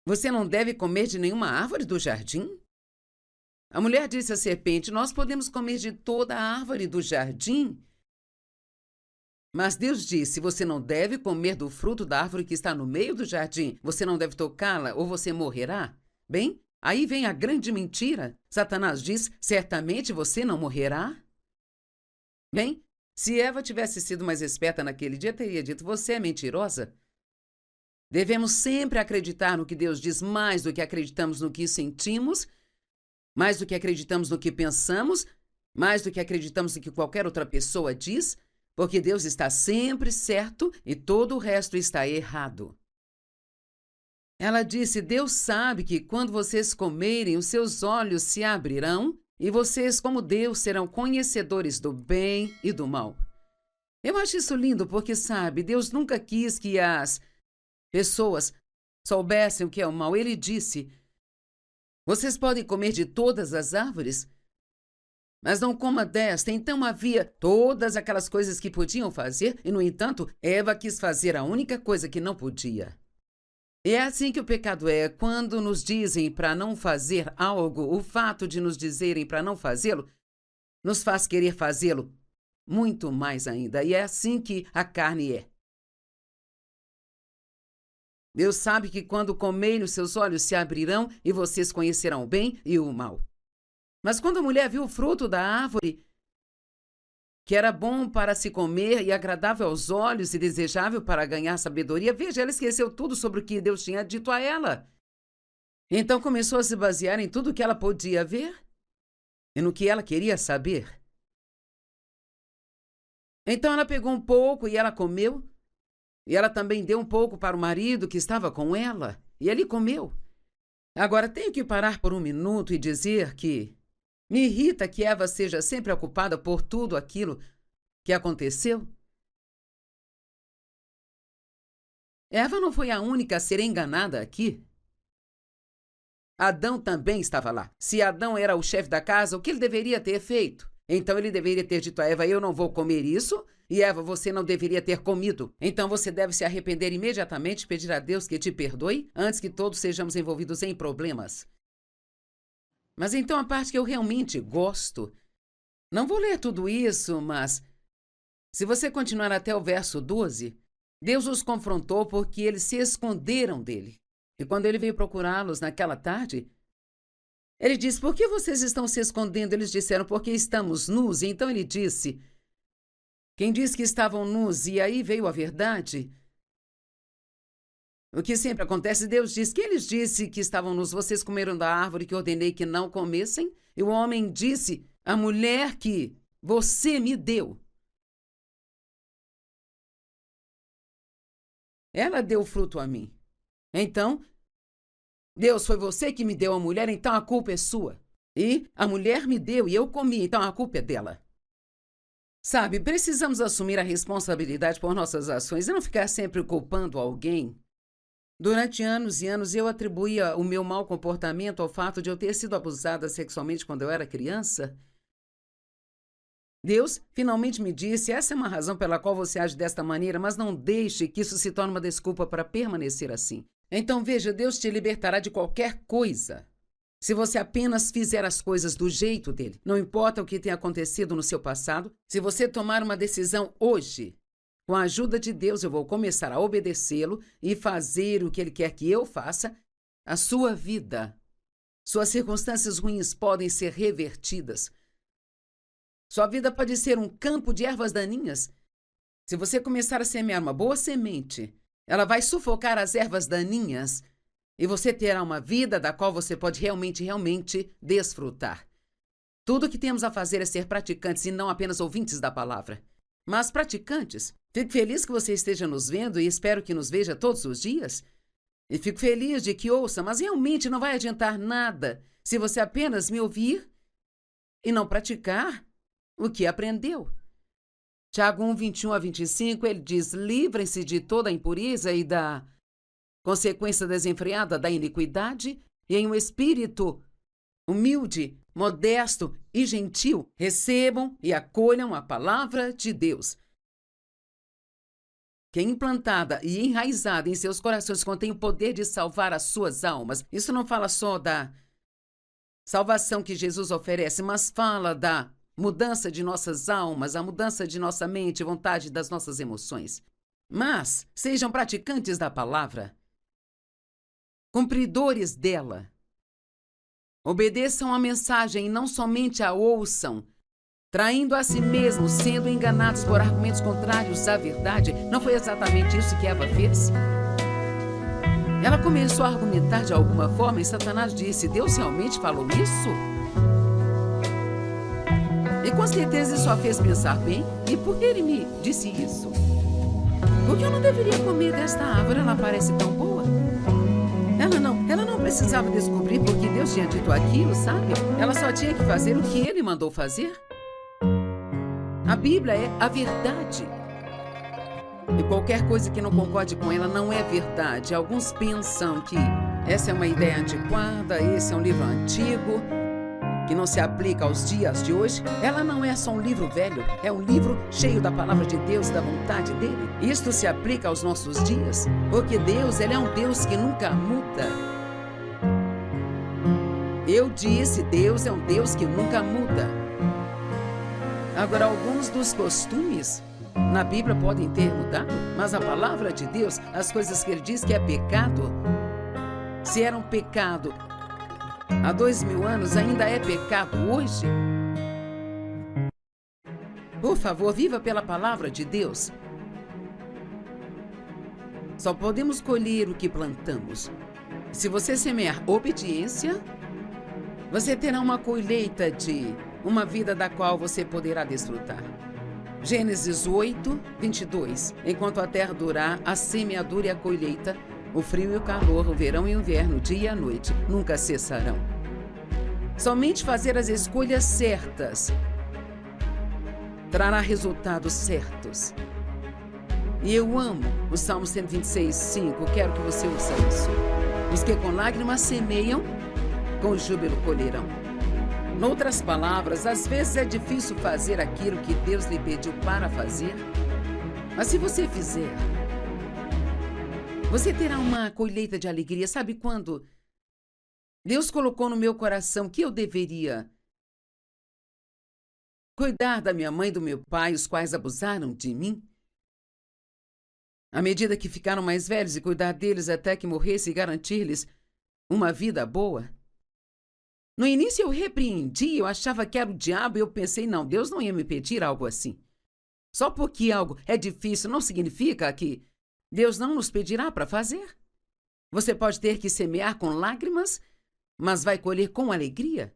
você não deve comer de nenhuma árvore do jardim? A mulher disse à serpente, nós podemos comer de toda a árvore do jardim. Mas Deus disse, você não deve comer do fruto da árvore que está no meio do jardim. Você não deve tocá-la ou você morrerá. Bem, aí vem a grande mentira. Satanás diz, certamente você não morrerá. Bem, se Eva tivesse sido mais esperta naquele dia, teria dito, você é mentirosa. Devemos sempre acreditar no que Deus diz mais do que acreditamos no que sentimos, mais do que acreditamos no que pensamos, mais do que acreditamos no que qualquer outra pessoa diz, porque Deus está sempre certo e todo o resto está errado. Ela disse, Deus sabe que quando vocês comerem, os seus olhos se abrirão e vocês, como Deus, serão conhecedores do bem e do mal. Eu acho isso lindo porque, sabe, Deus nunca quis que as pessoas soubessem o que é o mal. Ele disse, vocês podem comer de todas as árvores, mas não coma desta. Então havia todas aquelas coisas que podiam fazer e, no entanto, Eva quis fazer a única coisa que não podia. E é assim que o pecado é. Quando nos dizem para não fazer algo, o fato de nos dizerem para não fazê-lo nos faz querer fazê-lo muito mais ainda. E é assim que a carne é. Deus sabe que quando comerem, os seus olhos se abrirão e vocês conhecerão o bem e o mal. Mas quando a mulher viu o fruto da árvore, que era bom para se comer e agradável aos olhos e desejável para ganhar sabedoria, veja, ela esqueceu tudo sobre o que Deus tinha dito a ela. Então começou a se basear em tudo que ela podia ver e no que ela queria saber. Então ela pegou um pouco e ela comeu. E ela também deu um pouco para o marido que estava com ela, e ele comeu. Agora, tenho que parar por um minuto e dizer que me irrita que Eva seja sempre ocupada por tudo aquilo que aconteceu. Eva não foi a única a ser enganada aqui. Adão também estava lá. Se Adão era o chefe da casa, o que ele deveria ter feito? Então ele deveria ter dito a Eva, eu não vou comer isso. E Eva, você não deveria ter comido. Então você deve se arrepender imediatamente e pedir a Deus que te perdoe antes que todos sejamos envolvidos em problemas. Mas então a parte que eu realmente gosto... Não vou ler tudo isso, mas... Se você continuar até o verso 12, Deus os confrontou porque eles se esconderam dele. E quando ele veio procurá-los naquela tarde, ele disse, por que vocês estão se escondendo? Eles disseram, porque estamos nus. E então ele disse... Quem diz que estavam nus e aí veio a verdade? O que sempre acontece, Deus diz que eles disse que estavam nus, vocês comeram da árvore que ordenei que não comessem? E o homem disse, a mulher que você me deu. Ela deu fruto a mim. Então, Deus, foi você que me deu a mulher, então a culpa é sua. E a mulher me deu e eu comi, então a culpa é dela. Sabe, precisamos assumir a responsabilidade por nossas ações e não ficar sempre culpando alguém. Durante anos e anos, eu atribuía o meu mau comportamento ao fato de eu ter sido abusada sexualmente quando eu era criança. Deus finalmente me disse, essa é uma razão pela qual você age desta maneira, mas não deixe que isso se torne uma desculpa para permanecer assim. Então veja, Deus te libertará de qualquer coisa se você apenas fizer as coisas do jeito dele. Não importa o que tenha acontecido no seu passado, se você tomar uma decisão hoje, com a ajuda de Deus eu vou começar a obedecê-lo e fazer o que ele quer que eu faça, a sua vida, suas circunstâncias ruins podem ser revertidas. Sua vida pode ser um campo de ervas daninhas. Se você começar a semear uma boa semente, ela vai sufocar as ervas daninhas e você terá uma vida da qual você pode realmente desfrutar. Tudo o que temos a fazer é ser praticantes e não apenas ouvintes da palavra. Mas praticantes, fico feliz que você esteja nos vendo e espero que nos veja todos os dias. E fico feliz de que ouça, mas realmente não vai adiantar nada se você apenas me ouvir e não praticar o que aprendeu. Tiago 1, 21 a 25, ele diz, livrem-se de toda a impureza e da consequência desenfreada da iniquidade, e em um espírito humilde, modesto e gentil, recebam e acolham a palavra de Deus, que é implantada e enraizada em seus corações, contém o poder de salvar as suas almas. Isso não fala só da salvação que Jesus oferece, mas fala da mudança de nossas almas, a mudança de nossa mente, vontade das nossas emoções. Mas sejam praticantes da palavra, cumpridores dela. Obedeçam a mensagem e não somente a ouçam, traindo a si mesmos, sendo enganados por argumentos contrários à verdade. Não foi exatamente isso que Eva fez? Ela começou a argumentar de alguma forma e Satanás disse, Deus realmente falou isso? E com certeza isso a fez pensar bem. E por que ele me disse isso? Porque eu não deveria comer desta árvore, ela parece tão boa. Ela não precisava descobrir porque Deus tinha dito aquilo, sabe? Ela só tinha que fazer o que ele mandou fazer. A Bíblia é a verdade. E qualquer coisa que não concorde com ela não é verdade. Alguns pensam que essa é uma ideia antiquada, esse é um livro antigo, que não se aplica aos dias de hoje. Ela não é só um livro velho, é um livro cheio da palavra de Deus, da vontade dele. Isto se aplica aos nossos dias, porque Deus, ele é um Deus que nunca muda. Eu disse, Deus é um Deus que nunca muda. Agora, alguns dos costumes na Bíblia podem ter mudado, mas a palavra de Deus, as coisas que ele diz que é pecado, se era um pecado há 2000 anos, ainda é pecado hoje? Por favor, viva pela palavra de Deus. Só podemos colher o que plantamos. Se você semear obediência, você terá uma colheita de uma vida da qual você poderá desfrutar. Gênesis 8, 22. Enquanto a terra durar, a semeadura e a colheita, o frio e o calor, o verão e o inverno, o dia e a noite, nunca cessarão. Somente fazer as escolhas certas trará resultados certos. E eu amo o Salmo 126, 5. Quero que você ouça isso. Os que com lágrimas semeiam, com júbilo colherão. Noutras palavras, às vezes é difícil fazer aquilo que Deus lhe pediu para fazer, mas se você fizer, você terá uma colheita de alegria. Sabe quando Deus colocou no meu coração que eu deveria cuidar da minha mãe e do meu pai, os quais abusaram de mim? À medida que ficaram mais velhos, e cuidar deles até que morresse e garantir-lhes uma vida boa. No início eu repreendi, eu achava que era o diabo e eu pensei, não, Deus não ia me pedir algo assim. Só porque algo é difícil não significa que Deus não nos pedirá para fazer. Você pode ter que semear com lágrimas, mas vai colher com alegria.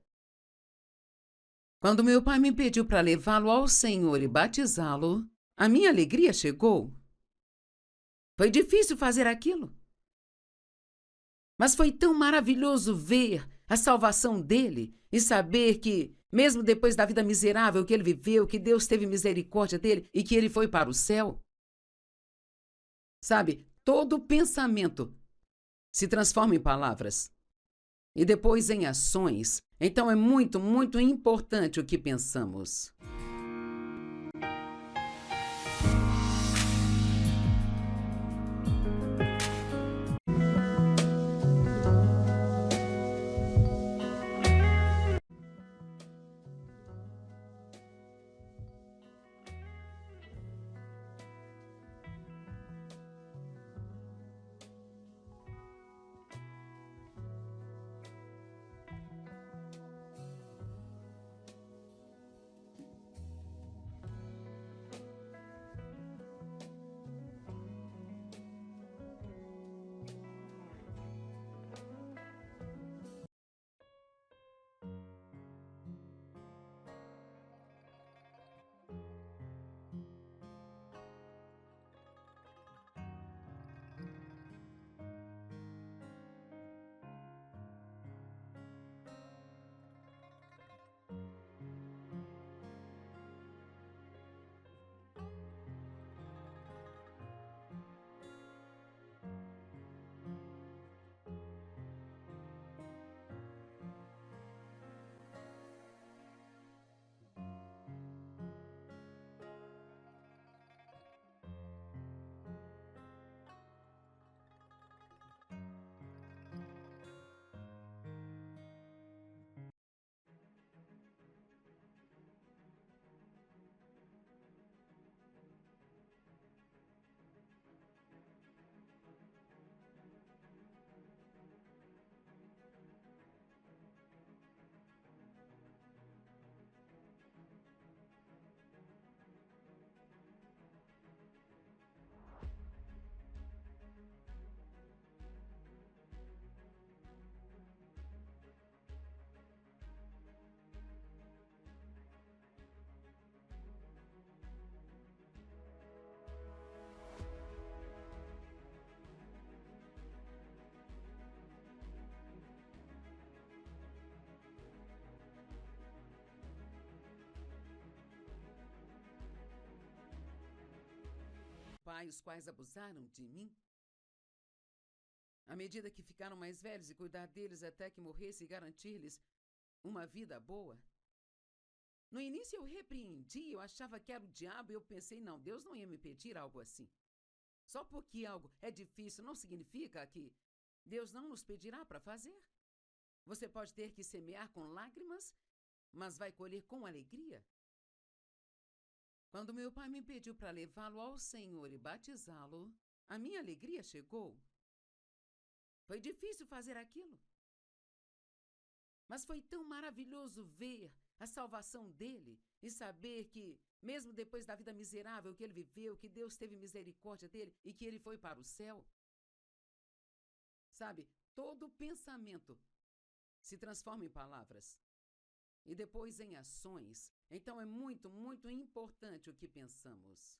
Quando meu pai me pediu para levá-lo ao Senhor e batizá-lo, a minha alegria chegou. Foi difícil fazer aquilo. Mas foi tão maravilhoso ver a salvação dele e saber que, mesmo depois da vida miserável que ele viveu, que Deus teve misericórdia dele e que ele foi para o céu. Sabe, todo pensamento se transforma em palavras e depois em ações. Então é muito, muito importante o que pensamos. Pai, os quais abusaram de mim, à medida que ficaram mais velhos e cuidar deles até que morresse e garantir-lhes uma vida boa. No início eu repreendi, eu achava que era o diabo e eu pensei, não, Deus não ia me pedir algo assim. Só porque algo é difícil não significa que Deus não nos pedirá para fazer. Você pode ter que semear com lágrimas, mas vai colher com alegria. Quando meu pai me pediu para levá-lo ao Senhor e batizá-lo, a minha alegria chegou. Foi difícil fazer aquilo. Mas foi tão maravilhoso ver a salvação dele e saber que, mesmo depois da vida miserável que ele viveu, que Deus teve misericórdia dele e que ele foi para o céu. Sabe, todo pensamento se transforma em palavras e depois em ações. Então é muito, muito importante o que pensamos.